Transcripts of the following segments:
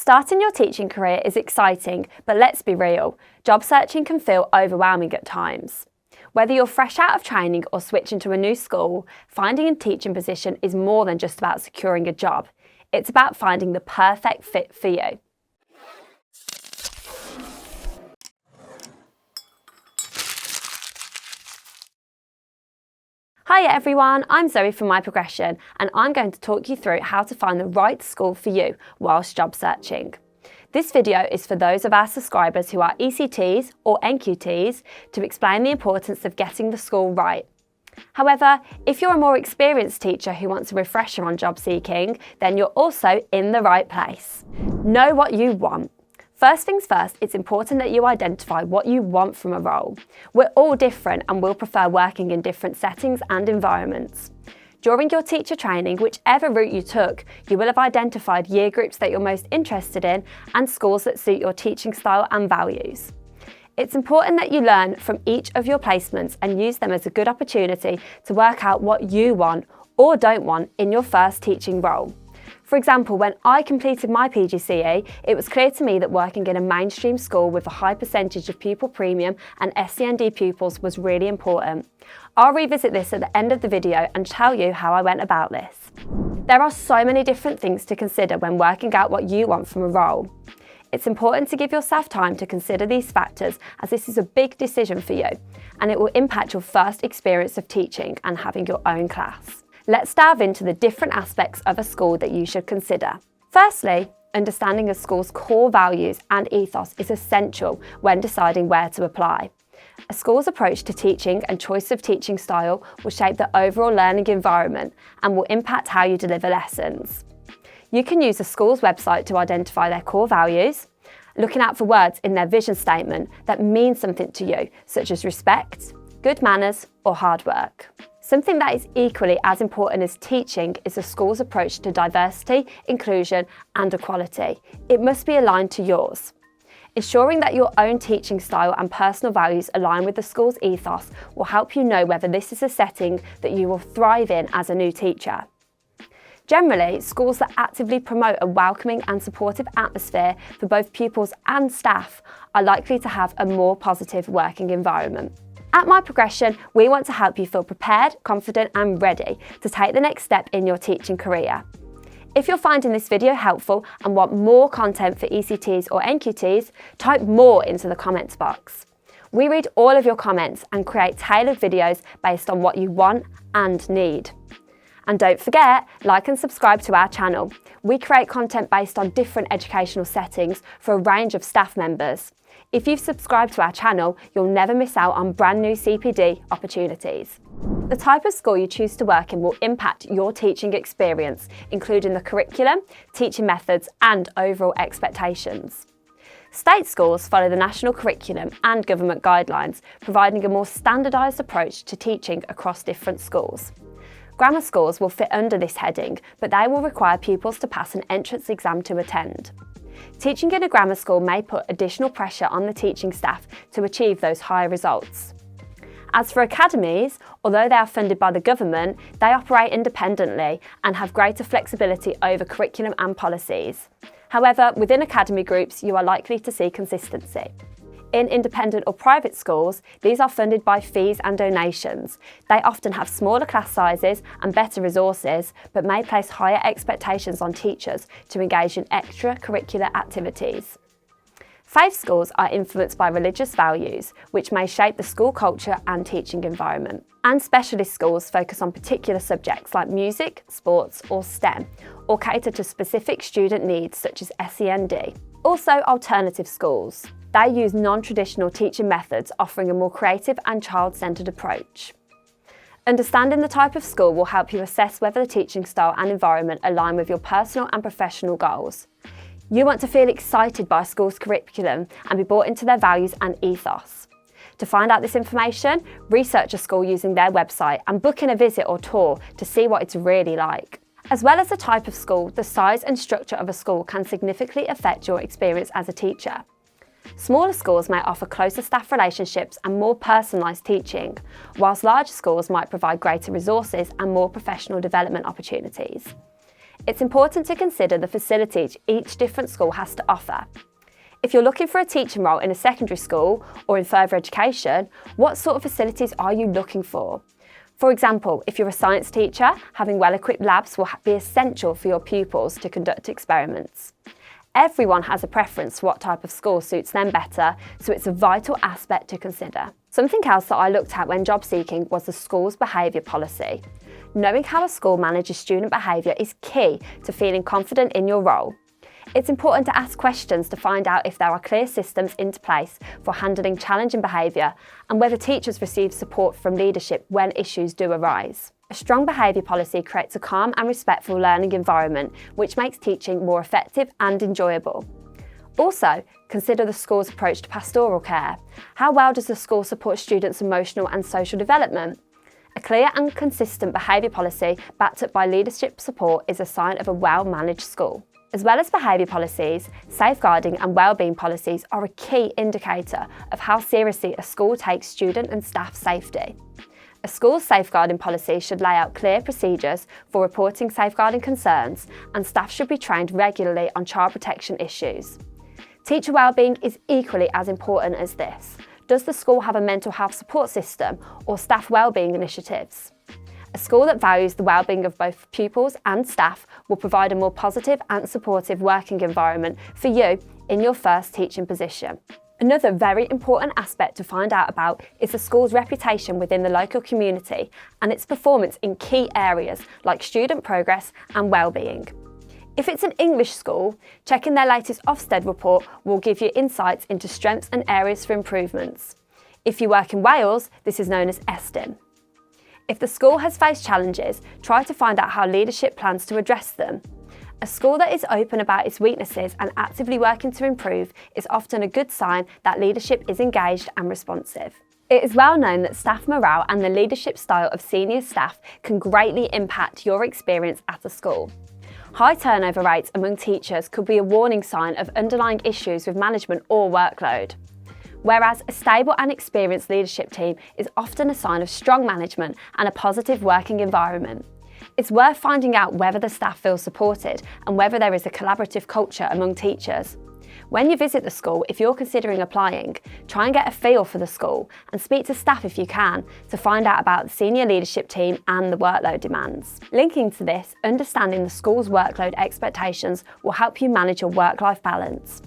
Starting your teaching career is exciting, but let's be real, job searching can feel overwhelming at times. Whether you're fresh out of training or switching to a new school, finding a teaching position is more than just about securing a job. It's about finding the perfect fit for you. Hiya everyone, I'm Zoe from My Progression and I'm going to talk you through how to find the right school for you whilst job searching. This video is for those of our subscribers who are ECTs or NQTs to explain the importance of getting the school right. However, if you're a more experienced teacher who wants a refresher on job seeking, then you're also in the right place. Know what you want. First things first, it's important that you identify what you want from a role. We're all different and will prefer working in different settings and environments. During your teacher training, whichever route you took, you will have identified year groups that you're most interested in and schools that suit your teaching style and values. It's important that you learn from each of your placements and use them as a good opportunity to work out what you want or don't want in your first teaching role. For example, when I completed my PGCE, it was clear to me that working in a mainstream school with a high percentage of pupil premium and SEND pupils was really important. I'll revisit this at the end of the video and tell you how I went about this. There are so many different things to consider when working out what you want from a role. It's important to give yourself time to consider these factors as this is a big decision for you and it will impact your first experience of teaching and having your own class. Let's dive into the different aspects of a school that you should consider. Firstly, understanding a school's core values and ethos is essential when deciding where to apply. A school's approach to teaching and choice of teaching style will shape the overall learning environment and will impact how you deliver lessons. You can use a school's website to identify their core values, looking out for words in their vision statement that mean something to you, such as respect, good manners, or hard work. Something that is equally as important as teaching is the school's approach to diversity, inclusion, and equality. It must be aligned to yours. Ensuring that your own teaching style and personal values align with the school's ethos will help you know whether this is a setting that you will thrive in as a new teacher. Generally, schools that actively promote a welcoming and supportive atmosphere for both pupils and staff are likely to have a more positive working environment. At My Progression, we want to help you feel prepared, confident and ready to take the next step in your teaching career. If you're finding this video helpful and want more content for ECTs or NQTs, type more into the comments box. We read all of your comments and create tailored videos based on what you want and need. And don't forget, like and subscribe to our channel. We create content based on different educational settings for a range of staff members. If you've subscribed to our channel, you'll never miss out on brand new CPD opportunities. The type of school you choose to work in will impact your teaching experience, including the curriculum, teaching methods, and overall expectations. State schools follow the national curriculum and government guidelines, providing a more standardised approach to teaching across different schools. Grammar schools will fit under this heading, but they will require pupils to pass an entrance exam to attend. Teaching in a grammar school may put additional pressure on the teaching staff to achieve those higher results. As for academies, although they are funded by the government, they operate independently and have greater flexibility over curriculum and policies. However, within academy groups, you are likely to see consistency. In independent or private schools, these are funded by fees and donations. They often have smaller class sizes and better resources, but may place higher expectations on teachers to engage in extracurricular activities. Faith schools are influenced by religious values, which may shape the school culture and teaching environment. And specialist schools focus on particular subjects like music, sports, or STEM, or cater to specific student needs such as SEND. Also, alternative schools. They use non-traditional teaching methods, offering a more creative and child-centred approach. Understanding the type of school will help you assess whether the teaching style and environment align with your personal and professional goals. You want to feel excited by a school's curriculum and be brought into their values and ethos. To find out this information, research a school using their website and book in a visit or tour to see what it's really like. As well as the type of school, the size and structure of a school can significantly affect your experience as a teacher. Smaller schools may offer closer staff relationships and more personalised teaching, whilst larger schools might provide greater resources and more professional development opportunities. it's important to consider the facilities each different school has to offer. If you're looking for a teaching role in a secondary school or in further education, what sort of facilities are you looking for? For example, if you're a science teacher, having well-equipped labs will be essential for your pupils to conduct experiments. Everyone has a preference for what type of school suits them better, so it's a vital aspect to consider. Something else that I looked at when job seeking was the school's behaviour policy. Knowing how a school manages student behaviour is key to feeling confident in your role. It's important to ask questions to find out if there are clear systems into place for handling challenging behaviour and whether teachers receive support from leadership when issues do arise. A strong behaviour policy creates a calm and respectful learning environment, which makes teaching more effective and enjoyable. Also, consider the school's approach to pastoral care. How well does the school support students' emotional and social development? A clear and consistent behaviour policy backed up by leadership support is a sign of a well-managed school. As well as behaviour policies, safeguarding and wellbeing policies are a key indicator of how seriously a school takes student and staff safety. A school's safeguarding policy should lay out clear procedures for reporting safeguarding concerns, and staff should be trained regularly on child protection issues. Teacher wellbeing is equally as important as this. Does the school have a mental health support system or staff wellbeing initiatives? A school that values the wellbeing of both pupils and staff will provide a more positive and supportive working environment for you in your first teaching position. Another very important aspect to find out about is the school's reputation within the local community and its performance in key areas like student progress and wellbeing. If it's an English school, checking their latest Ofsted report will give you insights into strengths and areas for improvements. If you work in Wales, this is known as ESTIM. If the school has faced challenges, try to find out how leadership plans to address them. A school that is open about its weaknesses and actively working to improve is often a good sign that leadership is engaged and responsive. It is well known that staff morale and the leadership style of senior staff can greatly impact your experience at a school. High turnover rates among teachers could be a warning sign of underlying issues with management or workload. Whereas a stable and experienced leadership team is often a sign of strong management and a positive working environment. It's worth finding out whether the staff feel supported and whether there is a collaborative culture among teachers. When you visit the school, if you're considering applying, try and get a feel for the school and speak to staff if you can to find out about the senior leadership team and the workload demands. Linking to this, understanding the school's workload expectations will help you manage your work-life balance.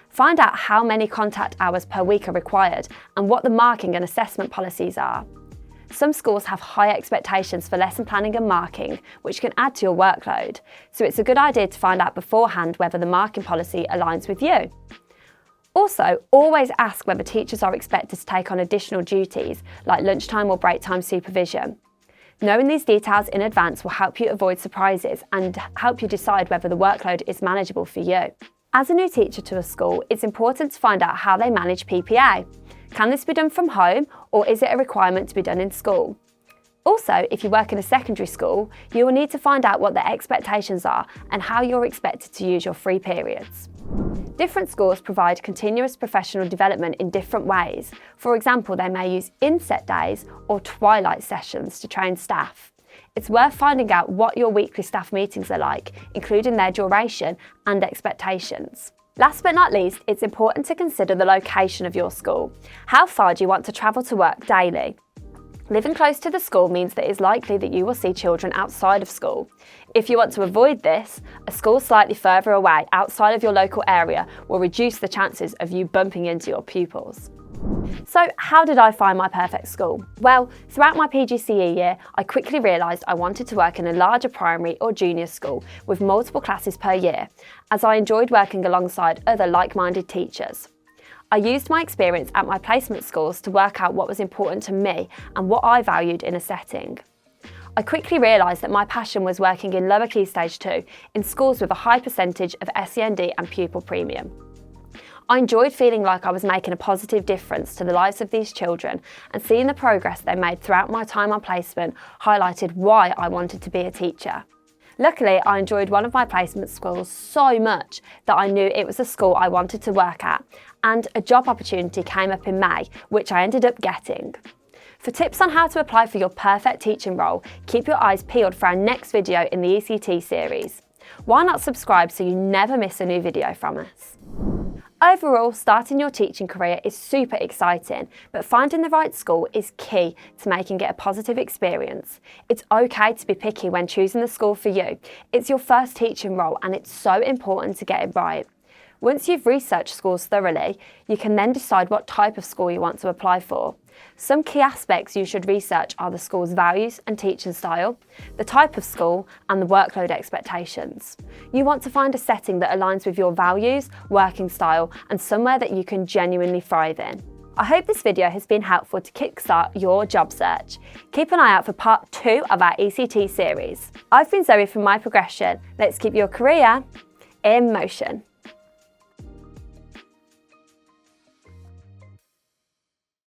Find out how many contact hours per week are required and what the marking and assessment policies are. Some schools have high expectations for lesson planning and marking, which can add to your workload, so it's a good idea to find out beforehand whether the marking policy aligns with you. Also, always ask whether teachers are expected to take on additional duties, like lunchtime or break time supervision. Knowing these details in advance will help you avoid surprises and help you decide whether the workload is manageable for you. As a new teacher to a school, it's important to find out how they manage PPA. Can this be done from home, or is it a requirement to be done in school? Also, if you work in a secondary school, you will need to find out what their expectations are and how you're expected to use your free periods. Different schools provide continuous professional development in different ways. For example, they may use inset days or twilight sessions to train staff. It's worth finding out what your weekly staff meetings are like, including their duration and expectations. Last but not least, it's important to consider the location of your school. How far do you want to travel to work daily? Living close to the school means that it's likely that you will see children outside of school. If you want to avoid this, a school slightly further away outside of your local area will reduce the chances of you bumping into your pupils. So how did I find my perfect school? Well, throughout my PGCE year, I quickly realised I wanted to work in a larger primary or junior school with multiple classes per year, as I enjoyed working alongside other like-minded teachers. I used my experience at my placement schools to work out what was important to me and what I valued in a setting. I quickly realised that my passion was working in lower key stage 2 in schools with a high percentage of SEND and pupil premium. I enjoyed feeling like I was making a positive difference to the lives of these children, and seeing the progress they made throughout my time on placement highlighted why I wanted to be a teacher. Luckily, I enjoyed one of my placement schools so much that I knew it was a school I wanted to work at, and a job opportunity came up in May, which I ended up getting. For tips on how to apply for your perfect teaching role, keep your eyes peeled for our next video in the ECT series. Why not subscribe so you never miss a new video from us? Overall, starting your teaching career is super exciting, but finding the right school is key to making it a positive experience. It's okay to be picky when choosing the school for you. It's your first teaching role and it's so important to get it right. Once you've researched schools thoroughly, you can then decide what type of school you want to apply for. Some key aspects you should research are the school's values and teaching style, the type of school, and the workload expectations. You want to find a setting that aligns with your values, working style, and somewhere that you can genuinely thrive in. I hope this video has been helpful to kickstart your job search. Keep an eye out for part 2 of our ECT series. I've been Zoe from My Progression. Let's keep your career in motion.